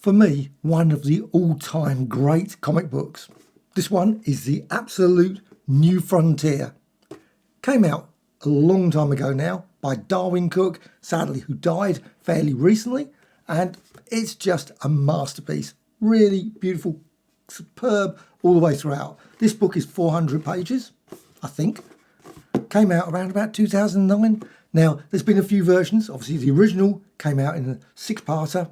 for me, one of the all-time great comic books. This one is The Absolute New Frontier. Came out a long time ago now by Darwyn Cooke, sadly, who died fairly recently, and it's just a masterpiece. Really beautiful, superb all the way throughout. This book is 400 pages, I think. Came out around about 2009. Now, there's been a few versions. Obviously, the original came out in a six-parter,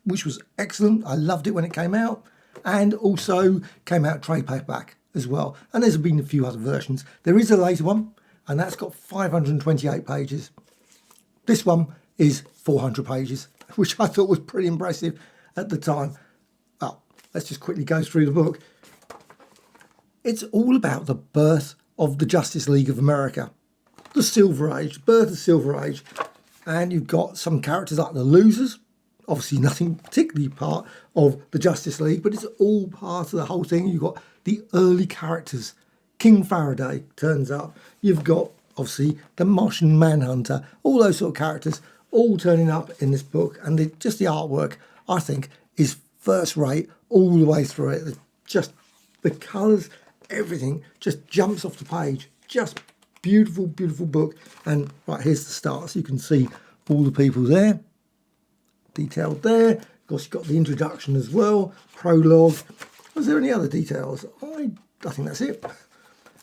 which was excellent. I loved it when it came out. And also came out trade paperback as well. And there's been a few other versions. There is a later one, and that's got 528 pages. This one is 400 pages, which I thought was pretty impressive at the time. Well, let's just quickly go through the book. It's all about the birth of the Justice League of America. The Silver Age, birth of the Silver Age. And you've got some characters like the Losers. Obviously nothing particularly part of the Justice League, but it's all part of the whole thing. You've got the early characters. King Faraday turns up. You've got, obviously, the Martian Manhunter. All those sort of characters all turning up in this book. And just the artwork, I think, is first rate all the way through it. Just the colours, everything just jumps off the page. Just beautiful, beautiful book. And right, here's the start. So you can see all the people there. Detailed there. Of course, you've got the introduction as well. Prologue. Was there any other details? I think that's it.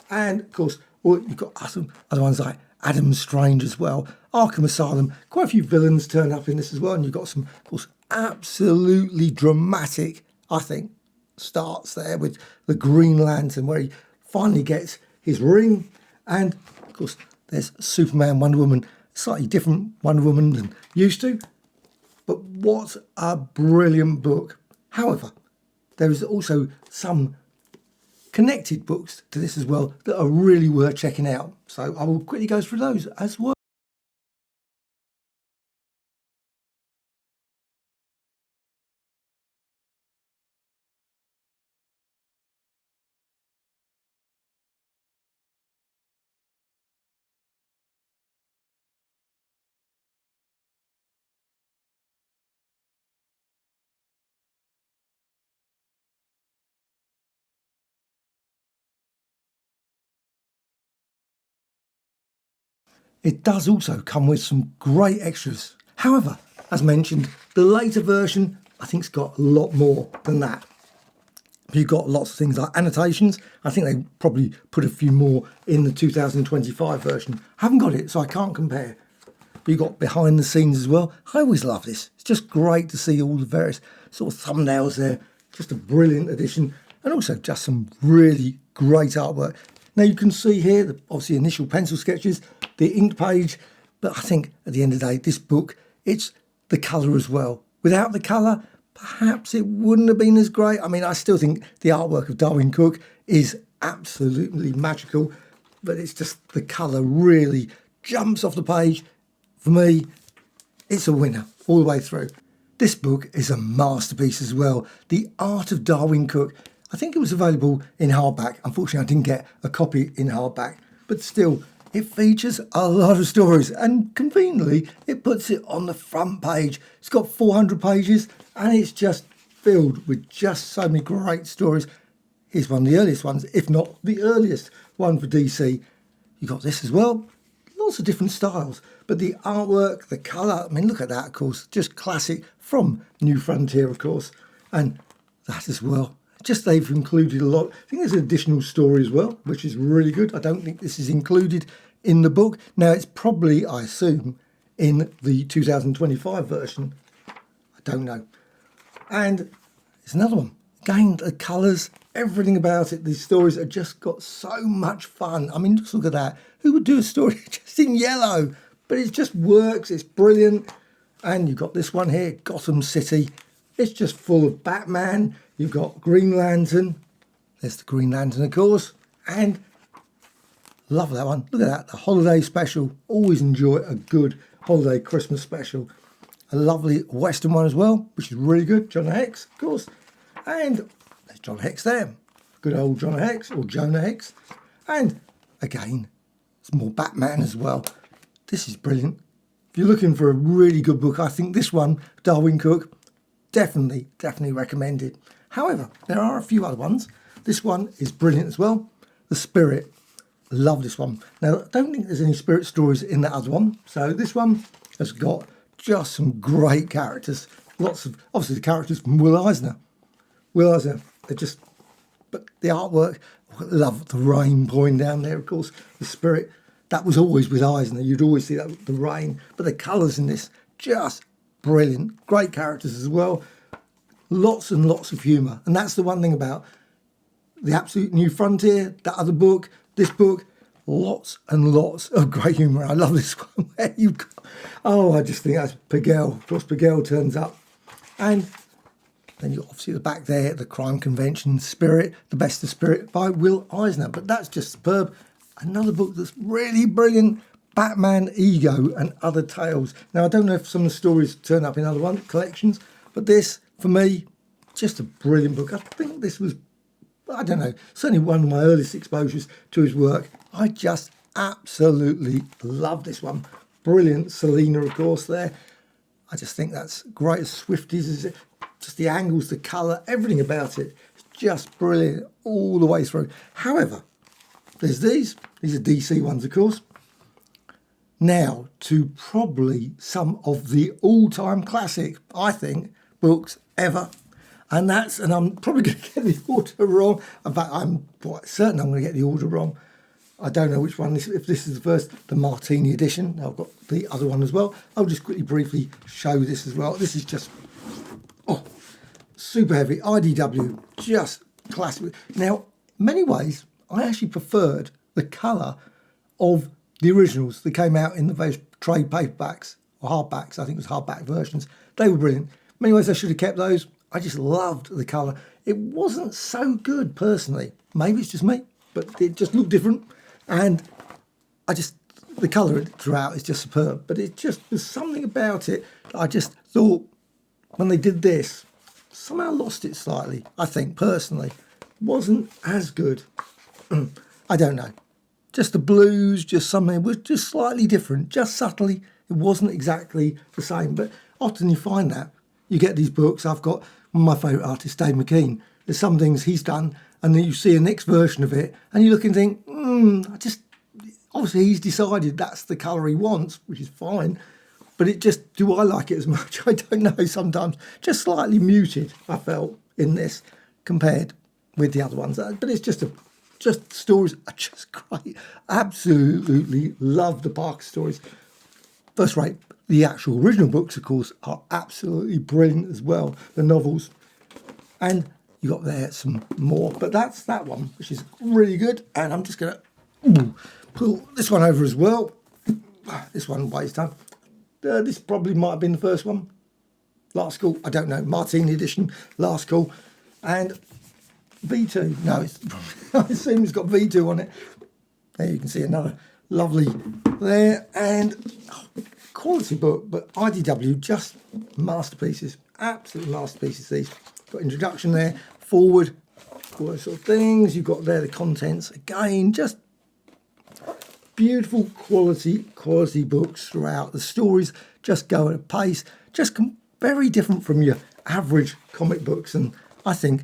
And, of course, you've got other ones like Adam Strange as well. Arkham Asylum. Quite a few villains turn up in this as well. And you've got some, of course, absolutely dramatic, I think, starts there with the Green Lantern, where he finally gets his ring. And, of course, there's Superman, Wonder Woman, slightly different Wonder Woman than used to. But what a brilliant book. However, there is also some connected books to this as well that are really worth checking out. So I will quickly go through those as well. It does also come with some great extras. However, as mentioned, the later version, I think, has got a lot more than that. You've got lots of things like annotations. I think they probably put a few more in the 2025 version. I haven't got it, so I can't compare. But you've got behind the scenes as well. I always love this. It's just great to see all the various sort of thumbnails there. Just a brilliant addition. And also just some really great artwork. Now you can see here, obviously initial pencil sketches, the ink page, but I think at the end of the day, this book, it's the colour as well. Without the colour, perhaps it wouldn't have been as great. I mean, I still think the artwork of Darwyn Cooke is absolutely magical, but it's just the colour really jumps off the page. For me, it's a winner all the way through. This book is a masterpiece as well. The Art of Darwyn Cooke. I think it was available in hardback. Unfortunately, I didn't get a copy in hardback, but still, it features a lot of stories, and conveniently, it puts it on the front page. It's got 400 pages, and it's just filled with just so many great stories. Here's one of the earliest ones, if not the earliest one for DC. You got this as well. Lots of different styles, but the artwork, the colour, I mean, look at that, of course. Just classic from New Frontier, of course, and that as well. Just they've included a lot. I think there's an additional story as well, which is really good. I don't think this is included in the book. Now, it's probably, I assume, in the 2025 version. I don't know. And it's another one. Again, the colours, everything about it. These stories have just got so much fun. I mean, just look at that. Who would do a story just in yellow? But it just works. It's brilliant. And you've got this one here, Gotham City. It's just full of Batman. You've got Green Lantern. There's the Green Lantern, of course. And love that one. Look at that. The holiday special. Always enjoy a good holiday Christmas special. A lovely Western one as well, which is really good. Jonah Hex, of course. And there's Jonah Hex there. Good old Jonah Hex, or Jonah Hex. And again, it's more Batman as well. This is brilliant. If you're looking for a really good book, I think this one, Darwyn Cooke, definitely recommended. However, there are a few other ones. This one is brilliant as well. The Spirit. Love this one. Now, I don't think there's any Spirit stories in that other one. So this one has got just some great characters. Lots of, obviously, the characters from Will Eisner. Will Eisner, they're just, but the artwork, I love the rain pouring down there, of course. The Spirit, that was always with Eisner. You'd always see that with the rain. But the colours in this, just brilliant. Great characters as well. Lots and lots of humour. And that's the one thing about The Absolute New Frontier, that other book, this book, lots and lots of great humour. I love this one where you've got, oh, I just think that's Pagel. Of course, Pagel turns up. And then you obviously the back there, the Crime Convention, Spirit, The Best of Spirit by Will Eisner. But that's just superb. Another book that's really brilliant, Batman, Ego and Other Tales. Now, I don't know if some of the stories turn up in other collections, but this, for me, just a brilliant book. I think this was, I don't know, certainly one of my earliest exposures to his work. I just absolutely love this one. Brilliant. Selena, of course, there. I just think that's great. As Swifties, is it? Just the angles, the colour, everything about it. It's just brilliant all the way through. However, there's these. These are DC ones, of course. Now, to probably some of the all-time classic, I think, books ever. And I'm probably going to get the order wrong. In fact, I'm quite certain I'm going to get the order wrong. I don't know which one. If this is the first, the Martini edition. I've got the other one as well. I'll just quickly, briefly show this as well. This is just, oh, super heavy. IDW, just classic. Now, in many ways, I actually preferred the colour of the originals that came out in the various trade paperbacks, or hardbacks. I think it was hardback versions. They were brilliant. In many ways, I should have kept those. I just loved the colour. It wasn't so good, personally. Maybe it's just me, but it just looked different. And the colour throughout is just superb. But it just, there's something about it that I just thought, when they did this, somehow lost it slightly, I think, personally. Wasn't as good. I don't know. Just the blues, just something, it was just slightly different, just subtly. It wasn't exactly the same. But often you find that. You get these books. I've got one of my favourite artists, Dave McKean. There's some things he's done, and then you see a next version of it, and you look and think, obviously he's decided that's the colour he wants, which is fine. But it just, do I like it as much? I don't know sometimes. Just slightly muted, I felt, in this, compared with the other ones. But it's just stories are just great. Absolutely love the Parker stories. First rate. The actual original books, of course, are absolutely brilliant as well. The novels. And you got there some more. But that's that one, which is really good. And I'm just going to pull this one over as well. This one weighs time. This probably might have been the first one. Last Call. I don't know. Martini edition. Last Call. And V2. No, I assume it's got V2 on it. There you can see another lovely there. And quality book, but IDW, just masterpieces. Absolute masterpieces, these. Got introduction there, forward, all those sort of things. You've got there the contents. Again, just beautiful quality books throughout. The stories just go at a pace, just very different from your average comic books. And I think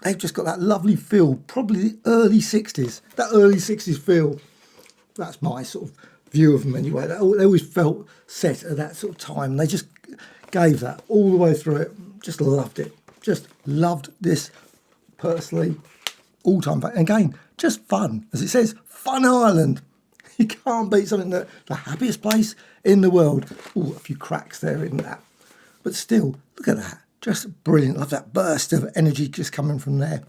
they've just got that lovely feel, probably the early 60s, that early 60s feel. That's my sort of view of them anyway. They always felt set at that sort of time. They just gave that all the way through it. Just loved it. Just loved this personally. All time fun. Again, just fun. As it says, Fun Island. You can't beat something that the happiest place in the world. Oh, a few cracks there in that. But still, look at that. Just brilliant. Love that burst of energy just coming from there.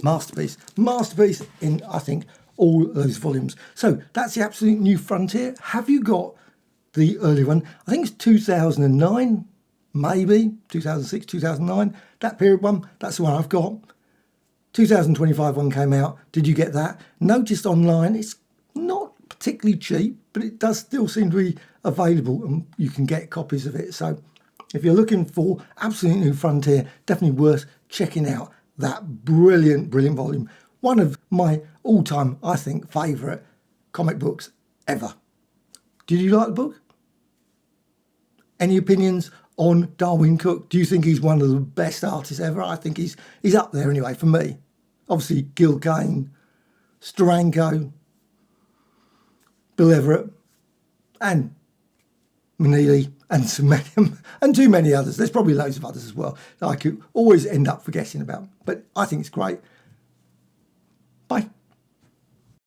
Masterpiece. Masterpiece in, I think, all those volumes. So that's the Absolute New Frontier. Have you got the early one? I think it's 2009, maybe 2006, 2009. That period one, that's the one I've got. 2025 one came out. Did you get that? Noticed online, it's not particularly cheap, but it does still seem to be available and you can get copies of it. So if you're looking for Absolute New Frontier, definitely worth checking out that brilliant volume. One of my all-time, I think, favourite comic books ever. Did you like the book? Any opinions on Darwyn Cooke? Do you think he's one of the best artists ever? I think he's up there anyway for me. Obviously, Gil Kane, Steranko, Bill Everett, and Manili, and too many others. There's probably loads of others as well that I could always end up forgetting about. But I think it's great. Bye.